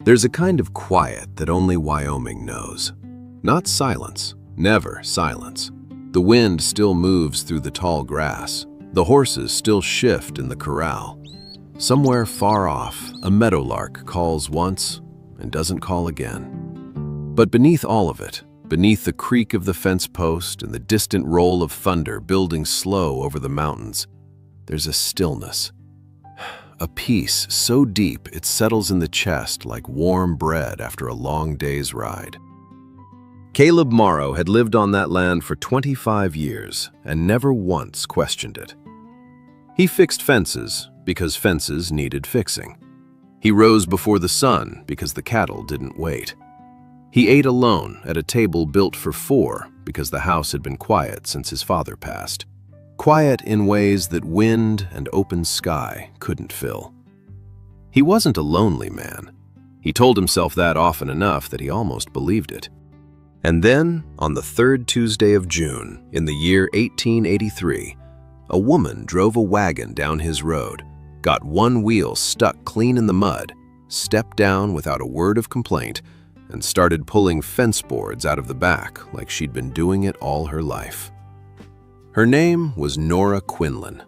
There's a kind of quiet that only Wyoming knows. Not silence, never silence. The wind still moves through the tall grass. The horses still shift in the corral. Somewhere far off, a meadowlark calls once and doesn't call again. But beneath all of it, beneath the creak of the fence post and the distant roll of thunder building slow over the mountains, there's a stillness. A peace so deep it settles in the chest like warm bread after a long day's ride. Caleb Morrow had lived on that land for 25 years and never once questioned it. He fixed fences because fences needed fixing. He rose before the sun because the cattle didn't wait. He ate alone at a table built for four because the house had been quiet since his father passed. Quiet in ways that wind and open sky couldn't fill. He wasn't a lonely man. He told himself that often enough that he almost believed it. And then, on the third Tuesday of June, in the year 1883, a woman drove a wagon down his road, got one wheel stuck clean in the mud, stepped down without a word of complaint, and started pulling fence boards out of the back like she'd been doing it all her life. Her name was Nora Quinlan.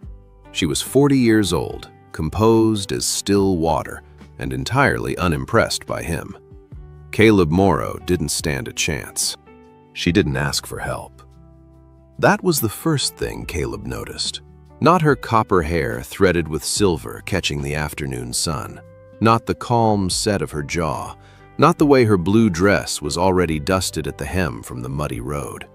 She was 40 years old, composed as still water, and entirely unimpressed by him. Caleb Morrow didn't stand a chance. She didn't ask for help. That was the first thing Caleb noticed. Not her copper hair threaded with silver catching the afternoon sun. Not the calm set of her jaw. Not the way her blue dress was already dusted at the hem from the muddy road.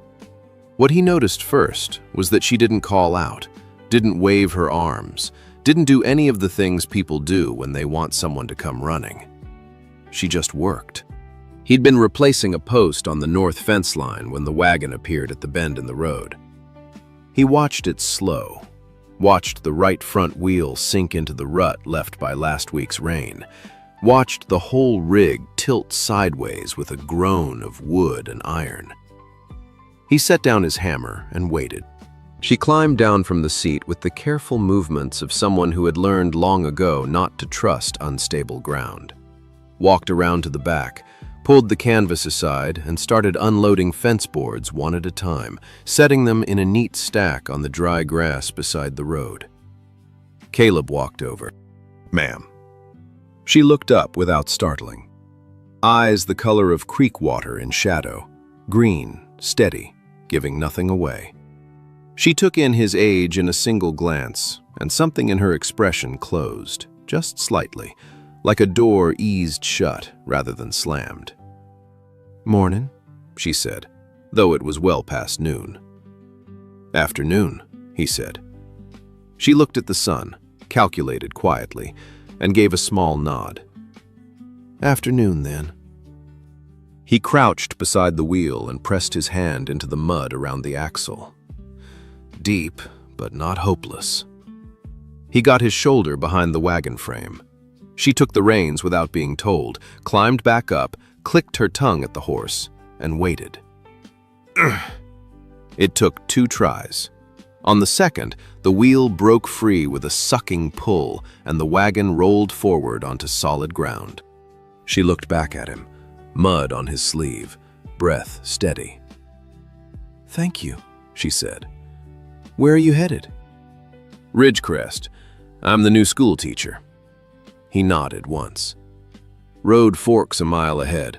What he noticed first was that she didn't call out, didn't wave her arms, didn't do any of the things people do when they want someone to come running. She just worked. He'd been replacing a post on the north fence line when the wagon appeared at the bend in the road. He watched it slow, watched the right front wheel sink into the rut left by last week's rain, watched the whole rig tilt sideways with a groan of wood and iron. He set down his hammer and waited. She climbed down from the seat with the careful movements of someone who had learned long ago not to trust unstable ground. Walked around to the back, pulled the canvas aside, and started unloading fence boards one at a time, setting them in a neat stack on the dry grass beside the road. Caleb walked over. "Ma'am." She looked up without startling. Eyes the color of creek water in shadow, green, steady, giving nothing away. She took in his age in a single glance, and something in her expression closed, just slightly, like a door eased shut rather than slammed. "Morning," she said, though it was well past noon. "Afternoon," he said. She looked at the sun, calculated quietly, and gave a small nod. "Afternoon, then." He crouched beside the wheel and pressed his hand into the mud around the axle. Deep, but not hopeless. He got his shoulder behind the wagon frame. She took the reins without being told, climbed back up, clicked her tongue at the horse, and waited. It took 2 tries. On the second, the wheel broke free with a sucking pull, and the wagon rolled forward onto solid ground. She looked back at him, mud on his sleeve, breath steady. "Thank you," she said. "Where are you headed?" "Ridgecrest. I'm the new school teacher." He nodded once. "Road forks a mile ahead.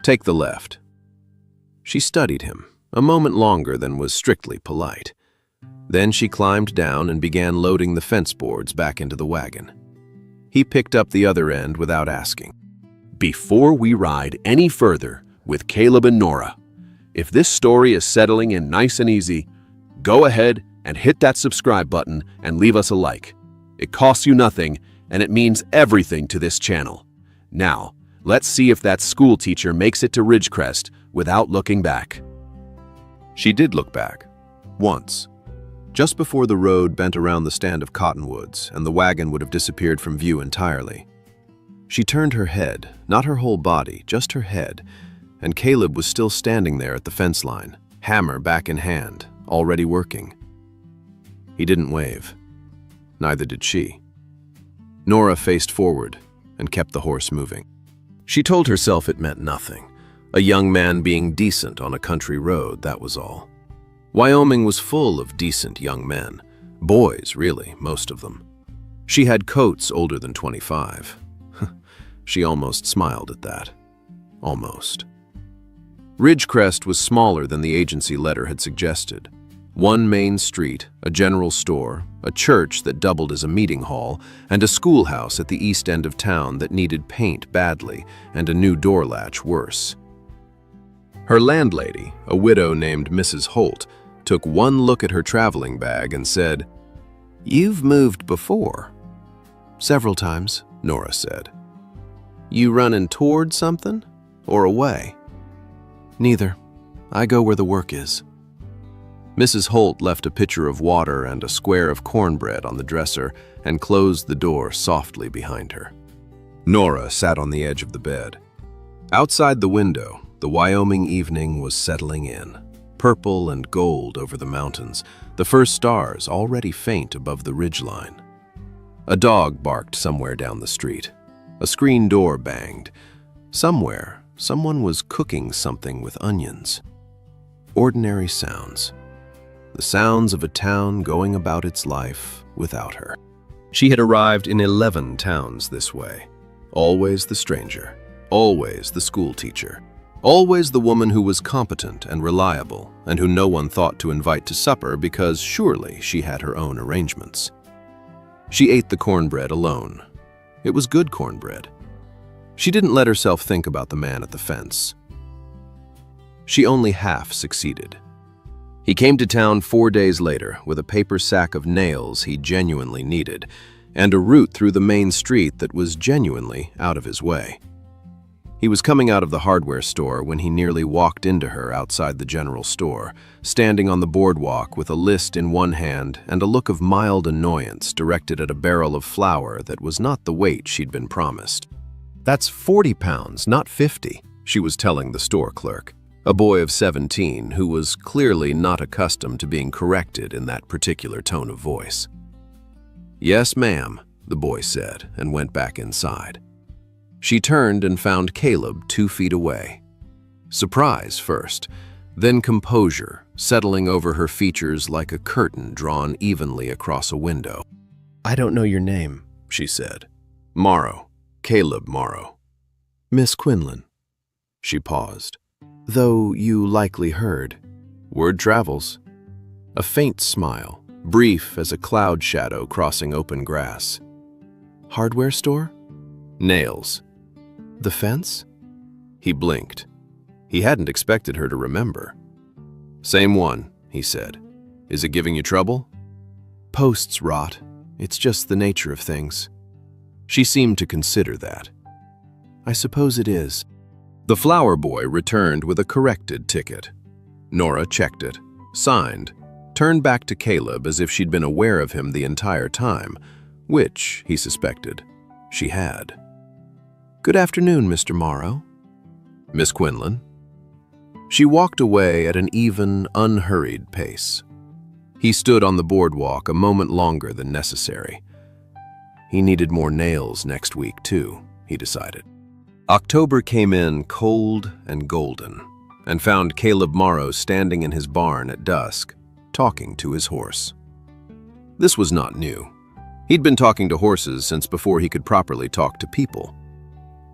Take the left." She studied him, a moment longer than was strictly polite. Then she climbed down and began loading the fence boards back into the wagon. He picked up the other end without asking. "Before we ride any further with Caleb and Nora, if this story is settling in nice and easy, go ahead and hit that subscribe button and leave us a like. It costs you nothing, and it means everything to this channel. Now, let's see if that school teacher makes it to Ridgecrest without looking back." She did look back, once, just before the road bent around the stand of cottonwoods and the wagon would have disappeared from view entirely. She turned her head, not her whole body, just her head, and Caleb was still standing there at the fence line, hammer back in hand, already working. He didn't wave. Neither did she. Nora faced forward and kept the horse moving. She told herself it meant nothing. A young man being decent on a country road, that was all. Wyoming was full of decent young men. Boys, really, most of them. She had coats older than 25. She almost smiled at that. Almost. Ridgecrest was smaller than the agency letter had suggested. One main street, a general store, a church that doubled as a meeting hall, and a schoolhouse at the east end of town that needed paint badly and a new door latch worse. Her landlady, a widow named Mrs. Holt, took one look at her traveling bag and said, "You've moved before." "Several times," Nora said. "You running toward something or away?" "Neither. I go where the work is." Mrs. Holt left a pitcher of water and a square of cornbread on the dresser and closed the door softly behind her. Nora sat on the edge of the bed. Outside the window, the Wyoming evening was settling in, purple and gold over the mountains, the first stars already faint above the ridgeline. A dog barked somewhere down the street. A screen door banged. Somewhere, someone was cooking something with onions. Ordinary sounds. The sounds of a town going about its life without her. She had arrived in 11 towns this way. Always the stranger. Always the school teacher. Always the woman who was competent and reliable and who no one thought to invite to supper because surely she had her own arrangements. She ate the cornbread alone. It was good cornbread. She didn't let herself think about the man at the fence. She only half succeeded. He came to town 4 days later with a paper sack of nails he genuinely needed and a route through the main street that was genuinely out of his way. He was coming out of the hardware store when he nearly walked into her outside the general store, standing on the boardwalk with a list in one hand and a look of mild annoyance directed at a barrel of flour that was not the weight she'd been promised. "That's 40 pounds, not 50, she was telling the store clerk, a boy of 17 who was clearly not accustomed to being corrected in that particular tone of voice. "Yes, ma'am," the boy said and went back inside. She turned and found Caleb 2 feet away. Surprise first, then composure settling over her features like a curtain drawn evenly across a window. "I don't know your name," she said. "Morrow, Caleb Morrow." "Miss Quinlan." She paused. "Though you likely heard." "Word travels." A faint smile, brief as a cloud shadow crossing open grass. "Hardware store?" "Nails." "The fence?" He blinked. He hadn't expected her to remember. "Same one," he said. "Is it giving you trouble?" "Posts rot. It's just the nature of things." She seemed to consider that. "I suppose it is." The flower boy returned with a corrected ticket. Nora checked it, signed, turned back to Caleb as if she'd been aware of him the entire time, which, he suspected, she had. "Good afternoon, Mr. Morrow." "Miss Quinlan." She walked away at an even, unhurried pace. He stood on the boardwalk a moment longer than necessary. He needed more nails next week, too, he decided. October came in cold and golden, and found Caleb Morrow standing in his barn at dusk, talking to his horse. This was not new. He'd been talking to horses since before he could properly talk to people.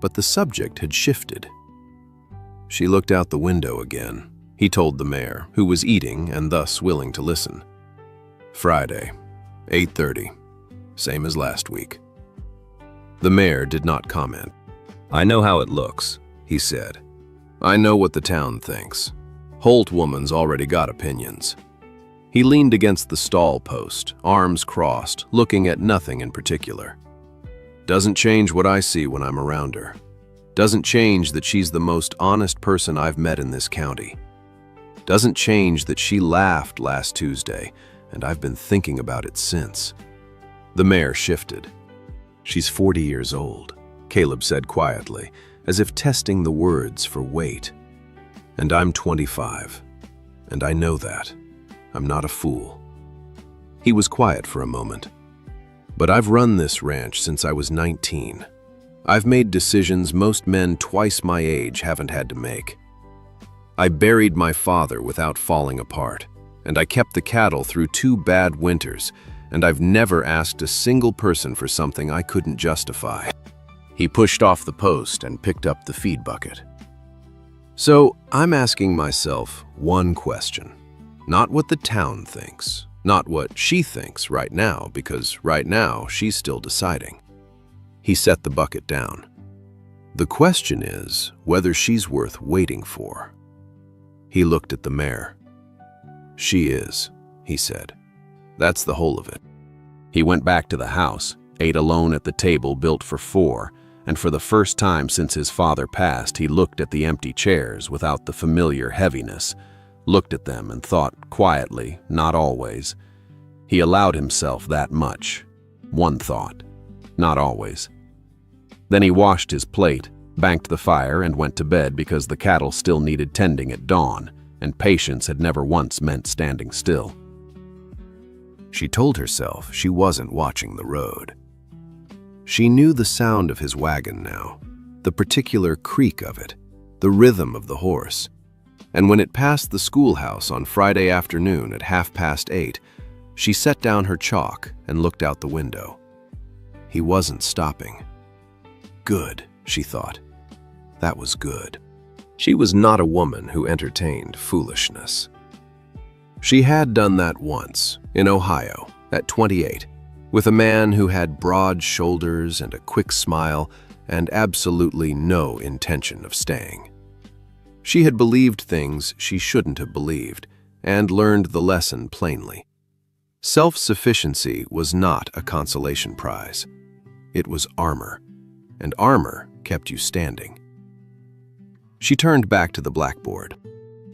But the subject had shifted. She looked out the window again, he told the mare, who was eating and thus willing to listen. Friday, 8:30, same as last week. The mare did not comment. "I know how it looks," he said. "I know what the town thinks. Holt woman's already got opinions." He leaned against the stall post, arms crossed, looking at nothing in particular. "Doesn't change what I see when I'm around her. Doesn't change that she's the most honest person I've met in this county. Doesn't change that she laughed last Tuesday, and I've been thinking about it since." The mare shifted. "She's 40 years old," Caleb said quietly, as if testing the words for weight. "And I'm 25, and I know that. I'm not a fool." He was quiet for a moment. "But I've run this ranch since I was 19. I've made decisions most men twice my age haven't had to make. I buried my father without falling apart, and I kept the cattle through 2 bad winters, and I've never asked a single person for something I couldn't justify." He pushed off the post and picked up the feed bucket. "So I'm asking myself one question. Not what the town thinks, not what she thinks right now, because right now she's still deciding." He set the bucket down. "The question is whether she's worth waiting for." He looked at the mare. "She is," he said. "That's the whole of it." He went back to the house, ate alone at the table built for 4, and for the first time since his father passed, he looked at the empty chairs without the familiar heaviness, looked at them and thought quietly, not always. He allowed himself that much. One thought, not always. Then he washed his plate, banked the fire, and went to bed because the cattle still needed tending at dawn, and patience had never once meant standing still. She told herself she wasn't watching the road. She knew the sound of his wagon now, the particular creak of it, the rhythm of the horse. And when it passed the schoolhouse on Friday afternoon at 8:30, she set down her chalk and looked out the window. He wasn't stopping. Good, she thought. That was good. She was not a woman who entertained foolishness. She had done that once, in Ohio, at 28, with a man who had broad shoulders and a quick smile and absolutely no intention of staying. She had believed things she shouldn't have believed and learned the lesson plainly. Self-sufficiency was not a consolation prize. It was armor, and armor kept you standing. She turned back to the blackboard.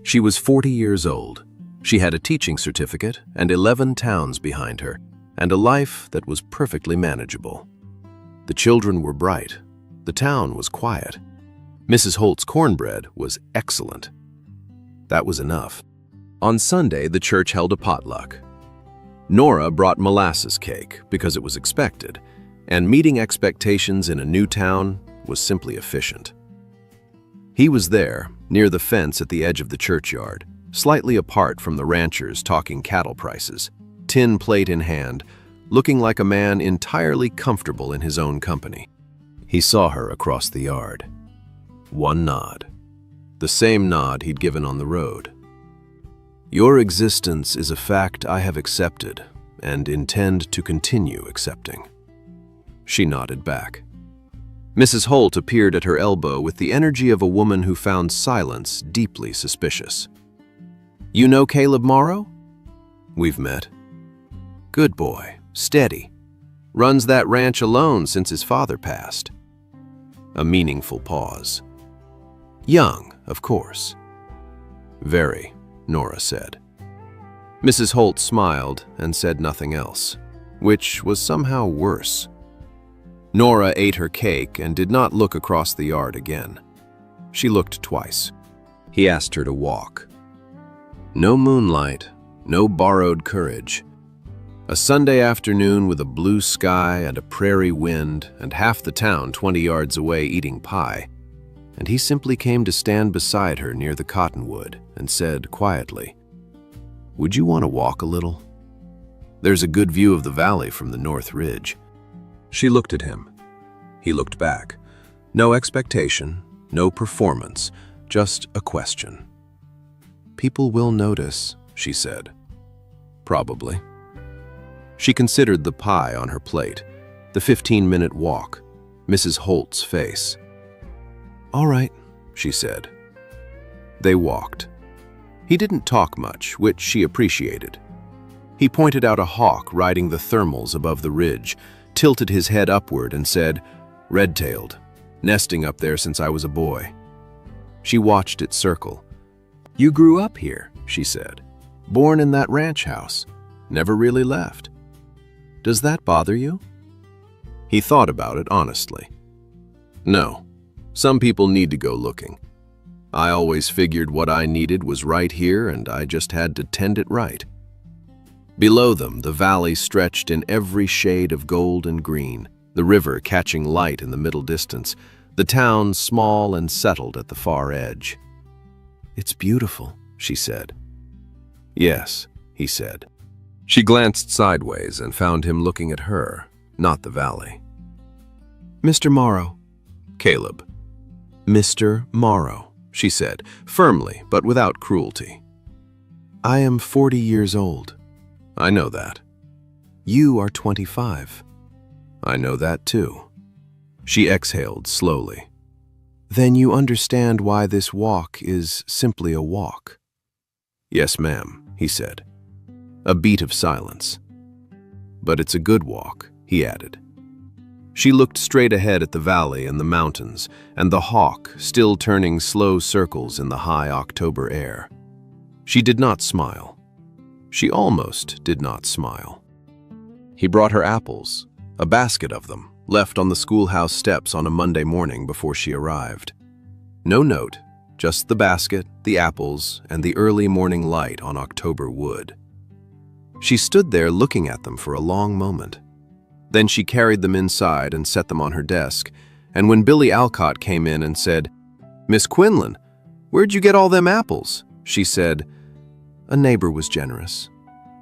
She was 40 years old. She had a teaching certificate and 11 towns behind her, and a life that was perfectly manageable. The children were bright. The town was quiet. Mrs. Holt's cornbread was excellent. That was enough. On Sunday, the church held a potluck. Nora brought molasses cake because it was expected, and meeting expectations in a new town was simply efficient. He was there, near the fence at the edge of the churchyard, slightly apart from the ranchers talking cattle prices, tin plate in hand, looking like a man entirely comfortable in his own company. He saw her across the yard. One nod. The same nod he'd given on the road. "Your existence is a fact I have accepted and intend to continue accepting." She nodded back. Mrs. Holt appeared at her elbow with the energy of a woman who found silence deeply suspicious. "You know Caleb Morrow?" "We've met." "Good boy, steady. Runs that ranch alone since his father passed." A meaningful pause. "Young, of course." "Very," Nora said. Mrs. Holt smiled and said nothing else, which was somehow worse. Nora ate her cake and did not look across the yard again. She looked twice. He asked her to walk. No moonlight, no borrowed courage. A Sunday afternoon with a blue sky and a prairie wind and half the town 20 yards away eating pie, and he simply came to stand beside her near the cottonwood and said quietly, "Would you want to walk a little? There's a good view of the valley from the North Ridge." She looked at him. He looked back. No expectation, no performance, just a question. "People will notice," she said. "Probably." She considered the pie on her plate, the 15-minute walk, Mrs. Holt's face. "All right," she said. They walked. He didn't talk much, which she appreciated. He pointed out a hawk riding the thermals above the ridge, tilted his head upward and said, "Red-tailed, nesting up there since I was a boy." She watched it circle. "You grew up here," she said. "Born in that ranch house. Never really left. Does that bother you?" He thought about it honestly. "No. Some people need to go looking. I always figured what I needed was right here and I just had to tend it right." Below them, the valley stretched in every shade of gold and green, the river catching light in the middle distance, the town small and settled at the far edge. "It's beautiful," she said. "Yes," he said. She glanced sideways and found him looking at her, not the valley. "Mr. Morrow." "Caleb." "Mr. Morrow," she said, firmly but without cruelty. "I am 40 years old." "I know that." "You are 25. "I know that too." She exhaled slowly. "Then you understand why this walk is simply a walk." "Yes, ma'am," he said. A beat of silence. "But it's a good walk," he added. She looked straight ahead at the valley and the mountains, and the hawk still turning slow circles in the high October air. She did not smile. She almost did not smile. He brought her apples, a basket of them, left on the schoolhouse steps on a Monday morning before she arrived. No note, just the basket, the apples, and the early morning light on October wood. She stood there looking at them for a long moment. Then she carried them inside and set them on her desk, and when Billy Alcott came in and said, "Miss Quinlan, where'd you get all them apples?" she said, "A neighbor was generous,"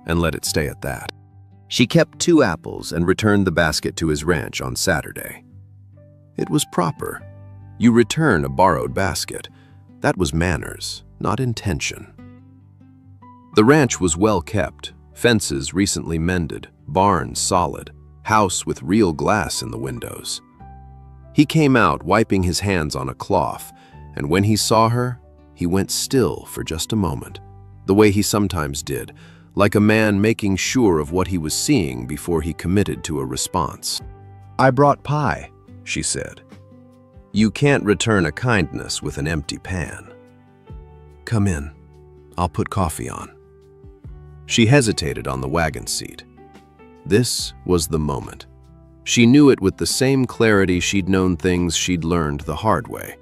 and let it stay at that. She kept 2 apples and returned the basket to his ranch on Saturday. It was proper. You return a borrowed basket. That was manners, not intention. The ranch was well kept, fences recently mended, barns solid, house with real glass in the windows. He came out wiping his hands on a cloth, and when he saw her, he went still for just a moment, the way he sometimes did, like a man making sure of what he was seeing before he committed to a response. "I brought pie," she said. "You can't return a kindness with an empty pan." "Come in. I'll put coffee on." She hesitated on the wagon seat. This was the moment. She knew it with the same clarity she'd known things she'd learned the hard way.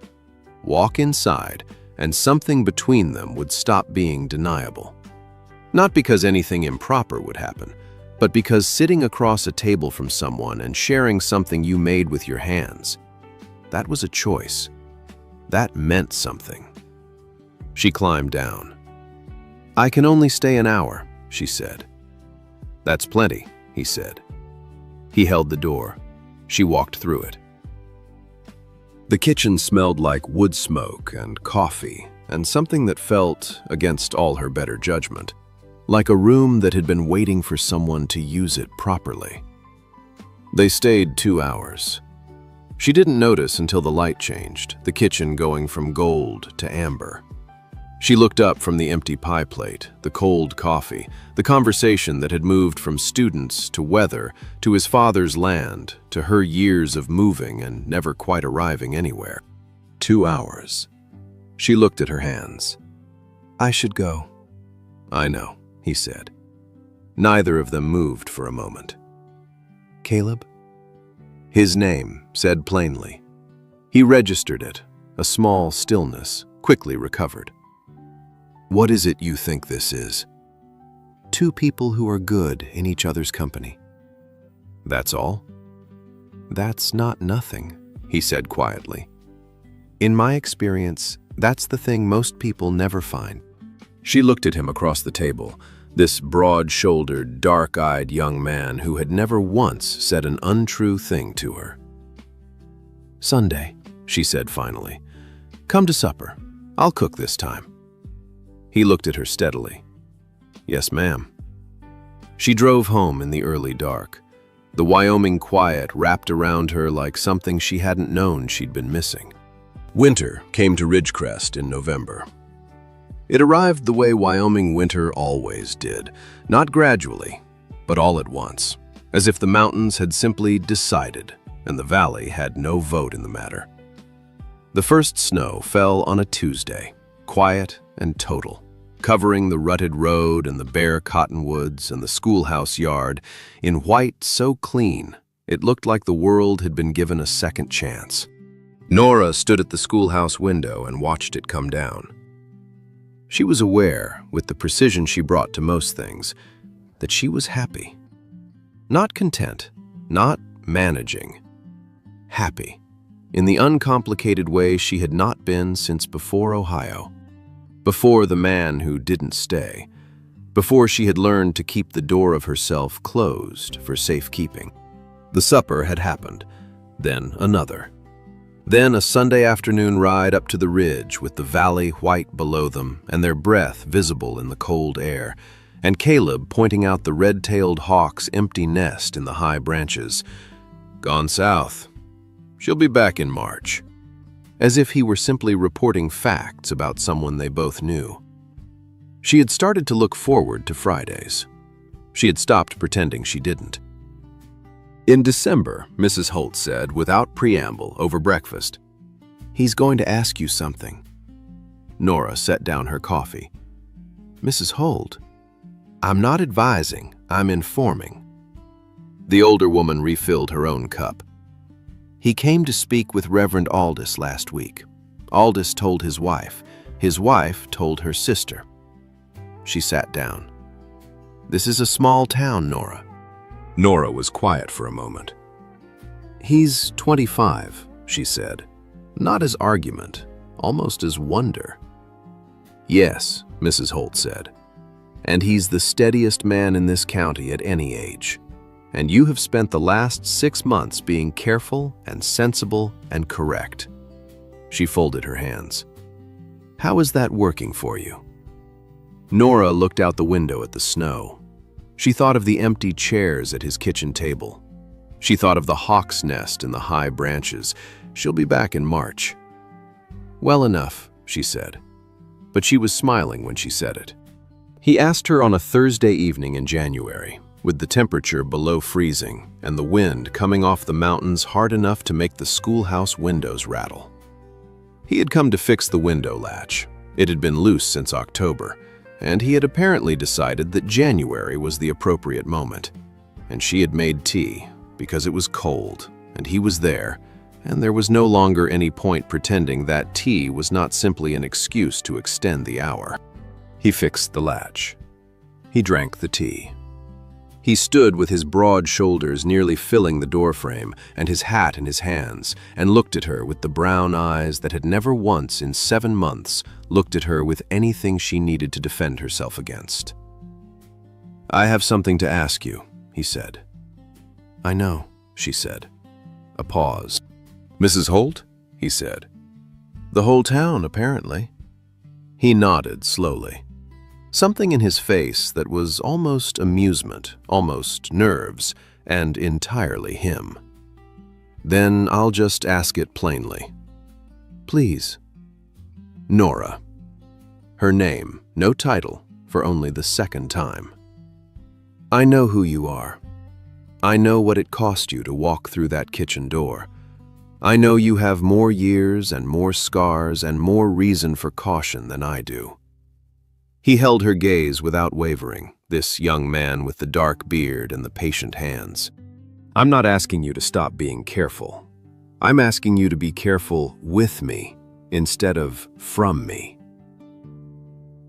Walk inside, and something between them would stop being deniable. Not because anything improper would happen, but because sitting across a table from someone and sharing something you made with your hands, that was a choice. That meant something. She climbed down. "I can only stay an hour," she said. "That's plenty," he said. He held the door. She walked through it. The kitchen smelled like wood smoke and coffee, and something that felt, against all her better judgment, like a room that had been waiting for someone to use it properly. They stayed 2 hours. She didn't notice until the light changed, the kitchen going from gold to amber. She looked up from the empty pie plate, the cold coffee, the conversation that had moved from students to weather, to his father's land, to her years of moving and never quite arriving anywhere. 2 hours. She looked at her hands. "I should go." "I know," he said. Neither of them moved for a moment. "Caleb?" His name, said plainly. He registered it, a small stillness, quickly recovered. "What is it you think this is?" "2 people who are good in each other's company." "That's all?" "That's not nothing," he said quietly. "In my experience, that's the thing most people never find." She looked at him across the table, this broad-shouldered, dark-eyed young man who had never once said an untrue thing to her. "Sunday," she said finally. "Come to supper. I'll cook this time." He looked at her steadily. "Yes, ma'am." She drove home in the early dark. The Wyoming quiet wrapped around her like something she hadn't known she'd been missing. Winter came to Ridgecrest in November. It arrived the way Wyoming winter always did, not gradually, but all at once, as if the mountains had simply decided and the valley had no vote in the matter. The first snow fell on a Tuesday, quiet and total, covering the rutted road and the bare cottonwoods and the schoolhouse yard in white so clean it looked like the world had been given a second chance. Nora stood at the schoolhouse window and watched it come down. She was aware, with the precision she brought to most things, that she was happy. Not content, not managing. Happy, in the uncomplicated way she had not been since before Ohio. Before the man who didn't stay. Before she had learned to keep the door of herself closed for safekeeping. The supper had happened, then another. Then a Sunday afternoon ride up to the ridge with the valley white below them and their breath visible in the cold air, and Caleb pointing out the red-tailed hawk's empty nest in the high branches. Gone south. She'll be back in March. As if he were simply reporting facts about someone they both knew. She had started to look forward to Fridays. She had stopped pretending she didn't. In December, Mrs. Holt said, without preamble, over breakfast, "He's going to ask you something." Nora set down her coffee. "Mrs. Holt, I'm not advising, I'm informing." The older woman refilled her own cup. "He came to speak with Reverend Aldous last week. Aldous told his wife told her sister." She sat down. "This is a small town, Nora." Nora was quiet for a moment. "He's 25, she said, not as argument, almost as wonder. "Yes," Mrs. Holt said, "and he's the steadiest man in this county at any age. And you have spent the last 6 months being careful and sensible and correct." She folded her hands. "How is that working for you?" Nora looked out the window at the snow. She thought of the empty chairs at his kitchen table. She thought of the hawk's nest in the high branches. She'll be back in March. "Well enough," she said. But she was smiling when she said it. He asked her on a Thursday evening in January, with the temperature below freezing and the wind coming off the mountains hard enough to make the schoolhouse windows rattle. He had come to fix the window latch. It had been loose since October, and he had apparently decided that January was the appropriate moment. And she had made tea, because it was cold, and he was there, and there was no longer any point pretending that tea was not simply an excuse to extend the hour. He fixed the latch. He drank the tea. He stood with his broad shoulders nearly filling the doorframe and his hat in his hands, and looked at her with the brown eyes that had never once in 7 months looked at her with anything she needed to defend herself against. "I have something to ask you," he said. "I know," she said. A pause. "Mrs. Holt?" he said. "The whole town, apparently." He nodded slowly. Something in his face that was almost amusement, almost nerves, and entirely him. "Then I'll just ask it plainly." "Please." Nora. Her name, no title, for only the second time. "I know who you are. I know what it cost you to walk through that kitchen door. I know you have more years and more scars and more reason for caution than I do." He held her gaze without wavering, this young man with the dark beard and the patient hands. "I'm not asking you to stop being careful. I'm asking you to be careful with me instead of from me."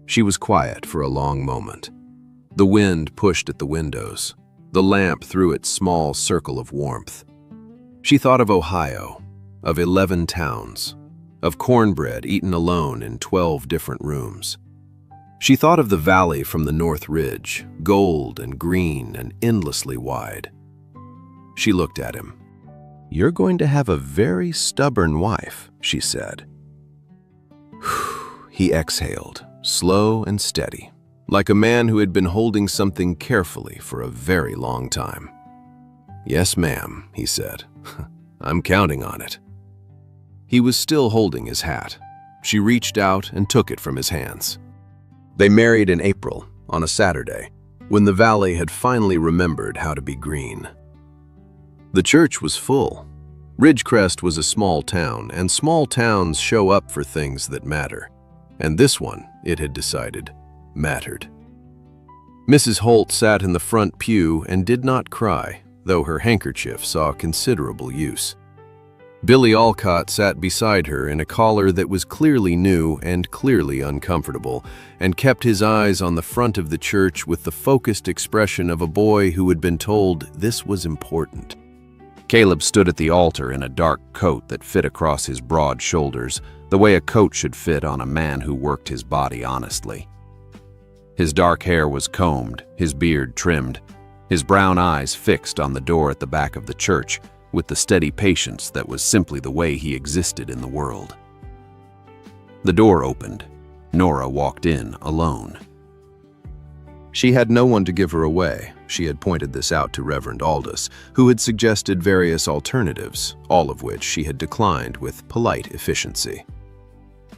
She was quiet for a long moment. The wind pushed at the windows. The lamp threw its small circle of warmth. She thought of Ohio, of 11 towns, of cornbread eaten alone in 12 different rooms. She thought of the valley from the North Ridge, gold and green and endlessly wide. She looked at him. "You're going to have a very stubborn wife," she said. He exhaled, slow and steady, like a man who had been holding something carefully for a very long time. "Yes, ma'am," he said. "I'm counting on it." He was still holding his hat. She reached out and took it from his hands. They married in April, on a Saturday, when the valley had finally remembered how to be green. The church was full. Ridgecrest was a small town, and small towns show up for things that matter. And this one, it had decided, mattered. Mrs. Holt sat in the front pew and did not cry, though her handkerchief saw considerable use. Billy Alcott sat beside her in a collar that was clearly new and clearly uncomfortable, and kept his eyes on the front of the church with the focused expression of a boy who had been told this was important. Caleb stood at the altar in a dark coat that fit across his broad shoulders, the way a coat should fit on a man who worked his body honestly. His dark hair was combed, his beard trimmed, his brown eyes fixed on the door at the back of the church, with the steady patience that was simply the way he existed in the world. The door opened. Nora walked in alone. She had no one to give her away. She had pointed this out to Reverend Aldous, who had suggested various alternatives, all of which she had declined with polite efficiency.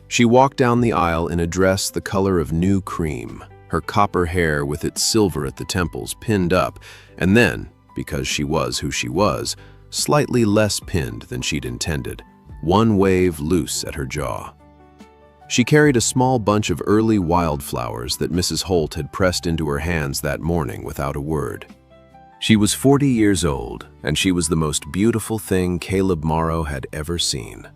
She walked down the aisle in a dress the color of new cream, her copper hair with its silver at the temples pinned up, and then, because she was who she was, slightly less pinned than she'd intended, one wave loose at her jaw. She carried a small bunch of early wildflowers that Mrs. Holt had pressed into her hands that morning without a word. She was 40 years old, and she was the most beautiful thing Caleb Morrow had ever seen.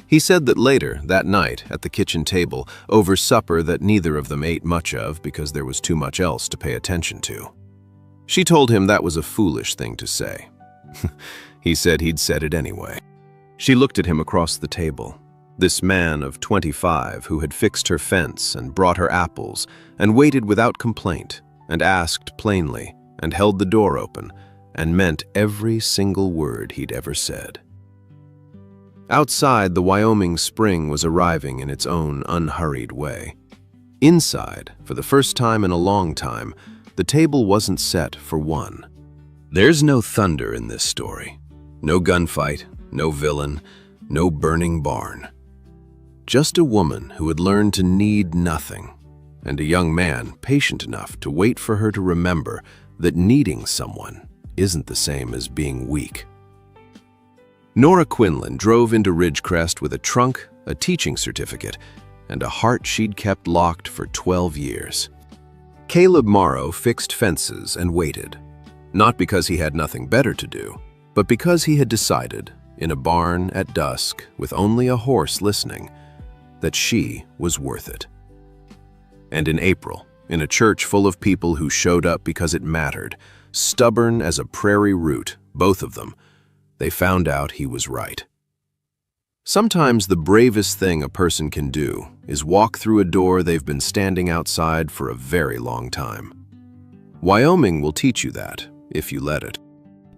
He said that later, that night, at the kitchen table, over supper that neither of them ate much of because there was too much else to pay attention to. She told him that was a foolish thing to say. He said he'd said it anyway. She looked at him across the table. This man of 25 who had fixed her fence and brought her apples and waited without complaint and asked plainly and held the door open and meant every single word he'd ever said. Outside, the Wyoming spring was arriving in its own unhurried way. Inside, for the first time in a long time, the table wasn't set for one. There's no thunder in this story. No gunfight, no villain, no burning barn. Just a woman who had learned to need nothing, and a young man patient enough to wait for her to remember that needing someone isn't the same as being weak. Nora Quinlan drove into Ridgecrest with a trunk, a teaching certificate, and a heart she'd kept locked for 12 years. Caleb Morrow fixed fences and waited, not because he had nothing better to do, but because he had decided, in a barn at dusk with only a horse listening, that she was worth it. And in April, in a church full of people who showed up because it mattered, stubborn as a prairie root, both of them, they found out he was right. Sometimes the bravest thing a person can do is walk through a door they've been standing outside for a very long time. Wyoming will teach you that, if you let it.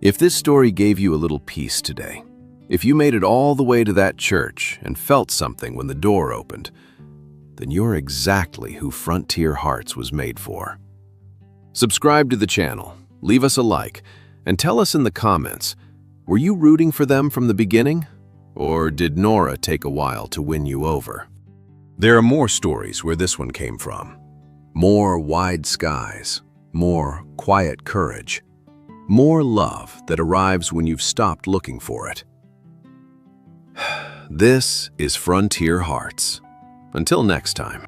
If this story gave you a little peace today, if you made it all the way to that church and felt something when the door opened, then you're exactly who Frontier Hearts was made for. Subscribe to the channel, leave us a like, and tell us in the comments, were you rooting for them from the beginning? Or did Nora take a while to win you over? There are more stories where this one came from. More wide skies, more quiet courage, more love that arrives when you've stopped looking for it. This is Frontier Hearts. Until next time.